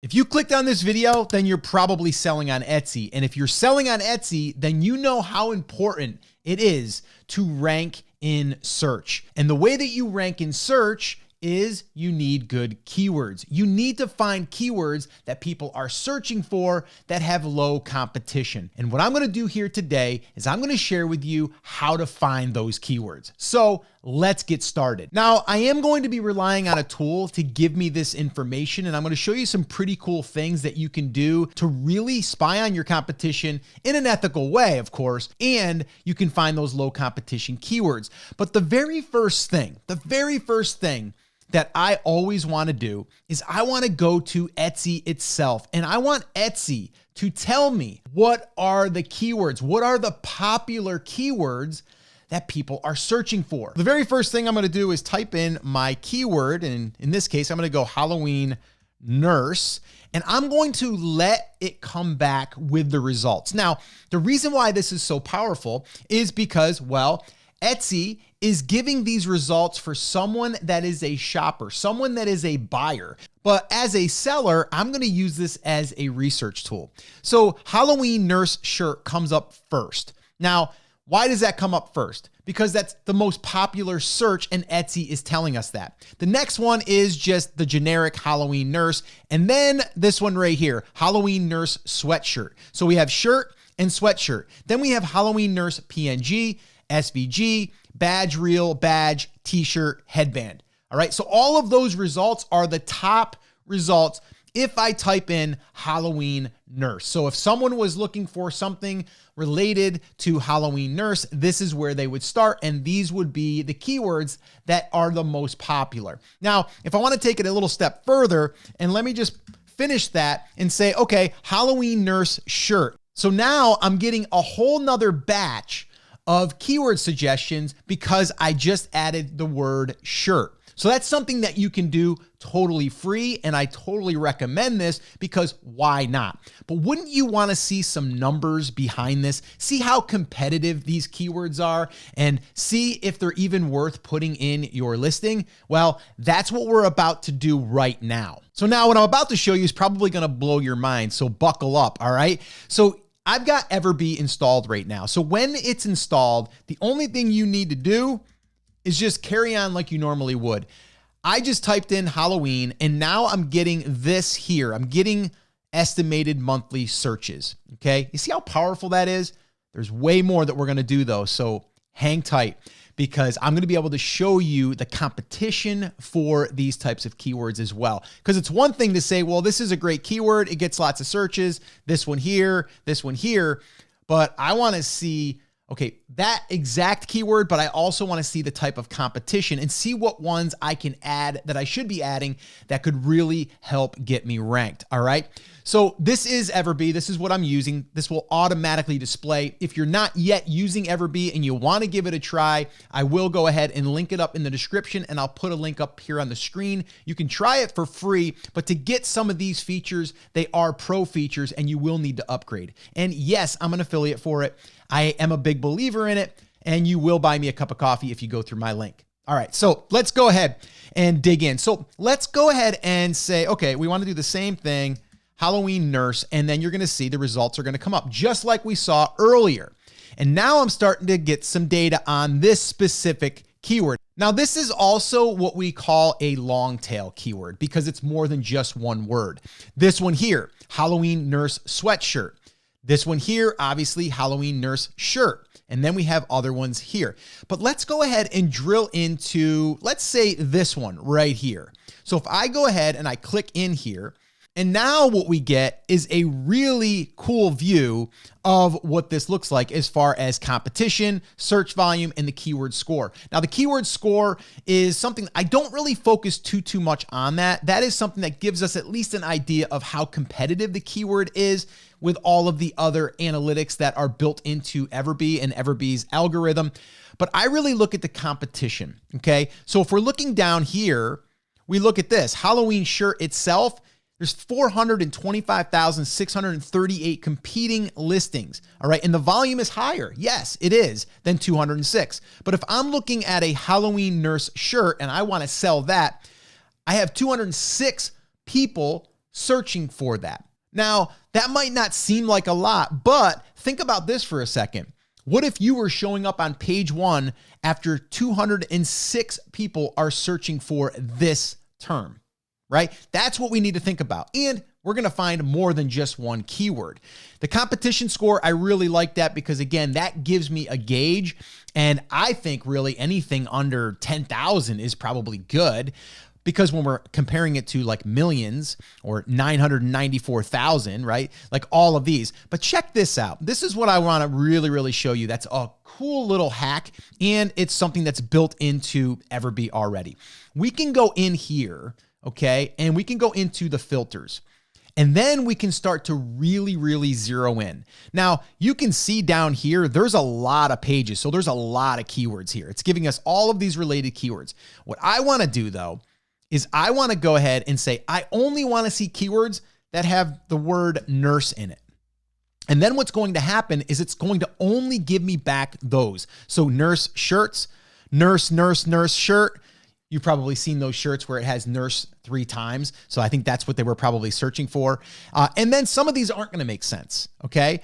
If you clicked on this video, then you're probably selling on Etsy. And if you're selling on Etsy, then you know how important it is to rank in search. And the way that you rank in search is you need good keywords. You need to find keywords that people are searching for that have low competition. And what I'm going to do here today is I'm going to share with you how to find those keywords. So let's get started. Now, I am going to be relying on a tool to give me this information, and I'm going to show you some pretty cool things that you can do to really spy on your competition in an ethical way, of course, and you can find those low competition keywords. But the very first thing that I always want to do is I want to go to Etsy itself, and I want Etsy to tell me what are the keywords, what are the popular keywords that people are searching for. The very first thing I'm going to do is type in my keyword, and in this case, I'm going to go Halloween nurse, and I'm going to let it come back with the results. Now, the reason why this is so powerful is because, well, Etsy is giving these results for someone that is a shopper, someone that is a buyer. But as a seller, I'm going to use this as a research tool. So Halloween nurse shirt comes up first. Now, why does that come up first? Because that's the most popular search, and Etsy is telling us that. The next one is just the generic Halloween nurse. And then this one right here, Halloween nurse sweatshirt. So we have shirt and sweatshirt. Then we have Halloween nurse PNG, SVG, badge reel, badge, t-shirt, headband. All right. So all of those results are the top results if I type in Halloween nurse. So if someone was looking for something related to Halloween nurse, this is where they would start. And these would be the keywords that are the most popular. Now, if I want to take it a little step further, and let me just finish that and say, okay, Halloween nurse shirt. So now I'm getting a whole nother batch of keyword suggestions because I just added the word shirt. So that's something that you can do totally free, and I totally recommend this because why not? But wouldn't you want to see some numbers behind this? See how competitive these keywords are and see if they're even worth putting in your listing? Well, that's what we're about to do right now. So now what I'm about to show you is probably going to blow your mind, so buckle up, all right? So I've got Everbee installed right now. So when it's installed, the only thing you need to do is just carry on like you normally would. I just typed in Halloween, and now I'm getting this here. I'm getting estimated monthly searches, okay? You see how powerful that is? There's way more that we're going to do though, so hang tight, because I'm going to be able to show you the competition for these types of keywords as well. Because it's one thing to say, well, this is a great keyword, it gets lots of searches, this one here, but I want to see, okay, that exact keyword, but I also want to see the type of competition and see what ones I can add that I should be adding that could really help get me ranked, all right? So this is Everbee. This is what I'm using. This will automatically display. If you're not yet using Everbee and you want to give it a try, I will go ahead and link it up in the description, and I'll put a link up here on the screen. You can try it for free, but to get some of these features, they are pro features and you will need to upgrade. And yes, I'm an affiliate for it. I am a big believer in it, and you will buy me a cup of coffee if you go through my link. All right, so let's go ahead and dig in. So let's go ahead and say, okay, we want to do the same thing, Halloween nurse, and then you're going to see the results are going to come up just like we saw earlier. And now I'm starting to get some data on this specific keyword. Now, this is also what we call a long tail keyword because it's more than just one word. This one here, Halloween nurse sweatshirt. This one here, obviously Halloween nurse shirt. And then we have other ones here. But let's go ahead and drill into, let's say this one right here. So if I go ahead and I click in here, and now what we get is a really cool view of what this looks like as far as competition, search volume, and the keyword score. Now, the keyword score is something I don't really focus too much on that. That is something that gives us at least an idea of how competitive the keyword is with all of the other analytics that are built into Everbee and Everbee's algorithm. But I really look at the competition, okay? So if we're looking down here, we look at this Halloween shirt itself. There's 425,638 competing listings, all right? And the volume is higher, yes, it is, than 206. But if I'm looking at a Halloween nurse shirt and I want to sell that, I have 206 people searching for that. Now, that might not seem like a lot, but think about this for a second. What if you were showing up on page 1 after 206 people are searching for this term, right? That's what we need to think about. And we're going to find more than just one keyword. The competition score, I really like that because, again, that gives me a gauge. And I think really anything under 10,000 is probably good, because when we're comparing it to like millions or 994,000, right? Like all of these. But check this out. This is what I want to really show you. That's a cool little hack, and it's something that's built into Everbee already. We can go in here, okay, and we can go into the filters. And then we can start to really zero in. Now, you can see down here, there's a lot of pages. So there's a lot of keywords here. It's giving us all of these related keywords. What I want to do, though, is I want to go ahead and say, I only want to see keywords that have the word nurse in it. And then what's going to happen is it's going to only give me back those. So nurse shirts, nurse shirt. You've probably seen those shirts where it has nurse 3 times. So I think that's what they were probably searching for. And then some of these aren't going to make sense. Okay.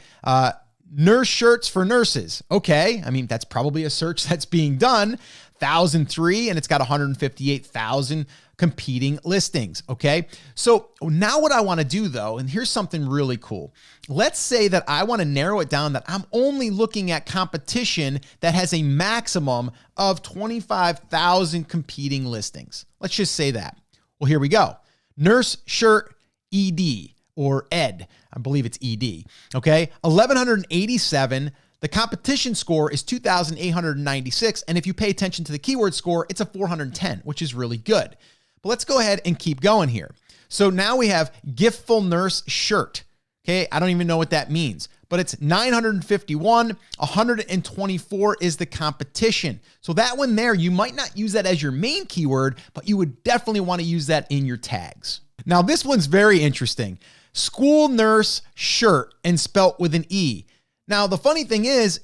Nurse shirts for nurses. Okay. I mean, that's probably a search that's being done. 1,003, and it's got 158,000 competing listings. Okay. So now what I want to do, though, and here's something really cool. Let's say that I want to narrow it down, that I'm only looking at competition that has a maximum of 25,000 competing listings. Let's just say that. Well, here we go. Nurse shirt ED or ed. I believe it's ED. Okay. 1,187. The competition score is 2,896. And if you pay attention to the keyword score, it's a 410, which is really good. But let's go ahead and keep going here. So now we have giftful nurse shirt. Okay. I don't even know what that means, but it's 951, 124 is the competition. So that one there, you might not use that as your main keyword, but you would definitely want to use that in your tags. Now this one's very interesting. School nurse shirt and spelt with an E. Now, the funny thing is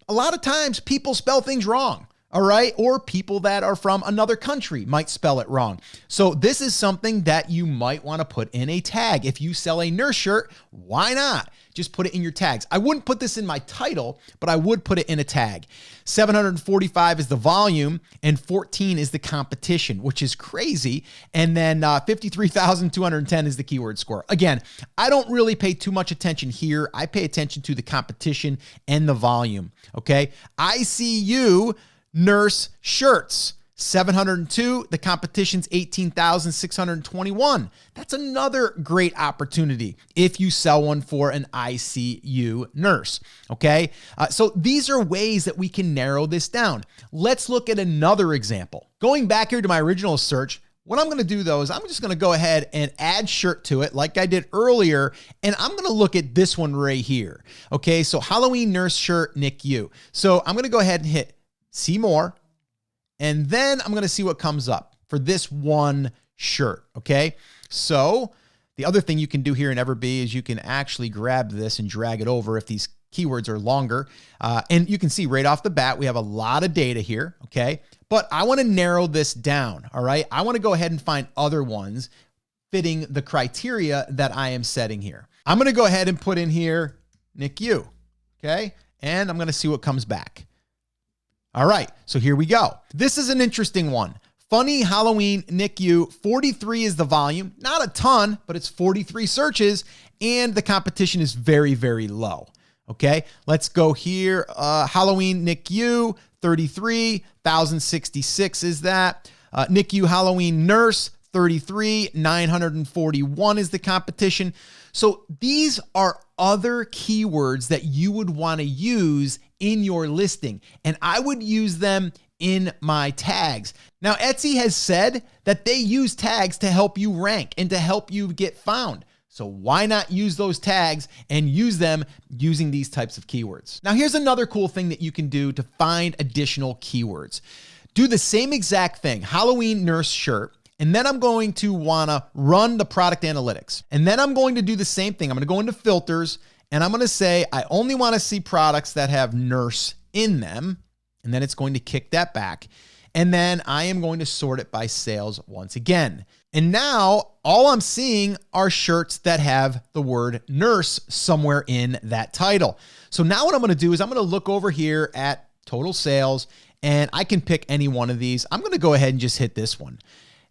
a lot of times people spell things wrong, all right? Or people that are from another country might spell it wrong. So this is something that you might want to put in a tag. If you sell a nurse shirt, why not? Just put it in your tags. I wouldn't put this in my title, but I would put it in a tag. 745 is the volume and 14 is the competition, which is crazy. And then 53,210 is the keyword score. Again, I don't really pay too much attention here. I pay attention to the competition and the volume. Okay. ICU nurse shirts. 702, the competition's 18,621. That's another great opportunity if you sell one for an ICU nurse, okay? So these are ways that we can narrow this down. Let's look at another example. Going back here to my original search, what I'm gonna do though is I'm just gonna go ahead and add shirt to it like I did earlier, and I'm gonna look at this one right here, okay? So Halloween nurse shirt, NICU. So I'm gonna go ahead and hit see more, and then I'm going to see what comes up for this one shirt. Okay. So the other thing you can do here in Everbee is you can actually grab this and drag it over if these keywords are longer. And you can see right off the bat, we have a lot of data here. Okay. But I want to narrow this down. All right. I want to go ahead and find other ones fitting the criteria that I am setting here. I'm going to go ahead and put in here NICU. Okay. And I'm going to see what comes back. All right, so here we go. This is an interesting one. Funny Halloween NICU, 43 is the volume. Not a ton, but it's 43 searches, and the competition is very low. Okay, let's go here. Halloween NICU, 33, 1,066 is that. NICU Halloween nurse, 33, 941 is the competition. So these are other keywords that you would want to use in your listing, and I would use them in my tags. Now, Etsy has said that they use tags to help you rank and to help you get found. So why not use those tags and use them using these types of keywords? Now, here's another cool thing that you can do to find additional keywords. Do the same exact thing, Halloween nurse shirt, and then I'm going to want to run the product analytics. And then I'm going to do the same thing. I'm going to go into filters, and I'm going to say, I only want to see products that have nurse in them. And then it's going to kick that back. And then I am going to sort it by sales once again. And now all I'm seeing are shirts that have the word nurse somewhere in that title. So now what I'm going to do is I'm going to look over here at total sales, and I can pick any one of these. I'm going to go ahead and just hit this one.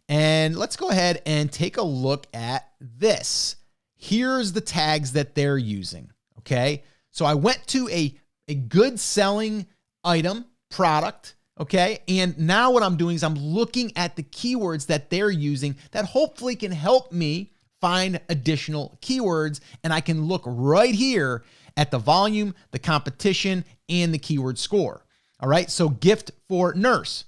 And let's go ahead and take a look at this. Here's the tags that they're using. Okay. So I went to a good selling item, product. Okay. And now what I'm doing is I'm looking at the keywords that they're using that hopefully can help me find additional keywords. And I can look right here at the volume, the competition, and the keyword score. All right. So gift for nurse.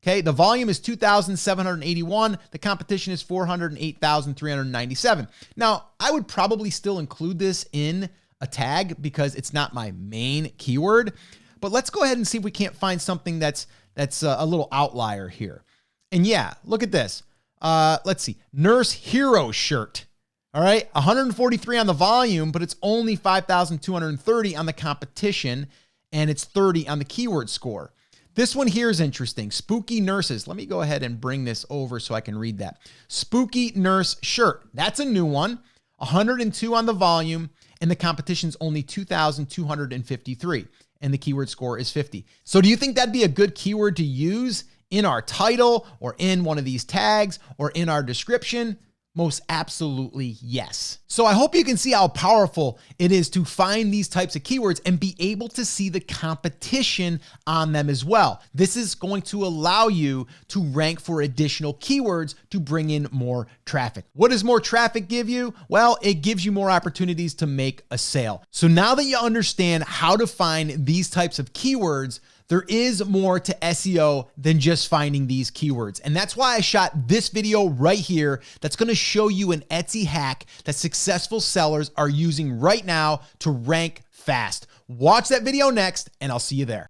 Okay. The volume is 2,781. The competition is 408,397. Now I would probably still include this in a tag because it's not my main keyword, but let's go ahead and see if we can't find something that's a little outlier here. And yeah, look at this. Let's see. Nurse hero shirt. All right. 143 on the volume, but it's only 5,230 on the competition, and it's 30 on the keyword score. This one here is interesting. Spooky nurses. Let me go ahead and bring this over so I can read that. Spooky nurse shirt. That's a new one. 102 on the volume, and the competition's only 2,253, and the keyword score is 50. So do you think that'd be a good keyword to use in our title or in one of these tags or in our description? Most absolutely yes. So I hope you can see how powerful it is to find these types of keywords and be able to see the competition on them as well. This is going to allow you to rank for additional keywords to bring in more traffic. What does more traffic give you? Well, it gives you more opportunities to make a sale. So now that you understand how to find these types of keywords, there is more to SEO than just finding these keywords. And that's why I shot this video right here that's going to show you an Etsy hack that successful sellers are using right now to rank fast. Watch that video next, and I'll see you there.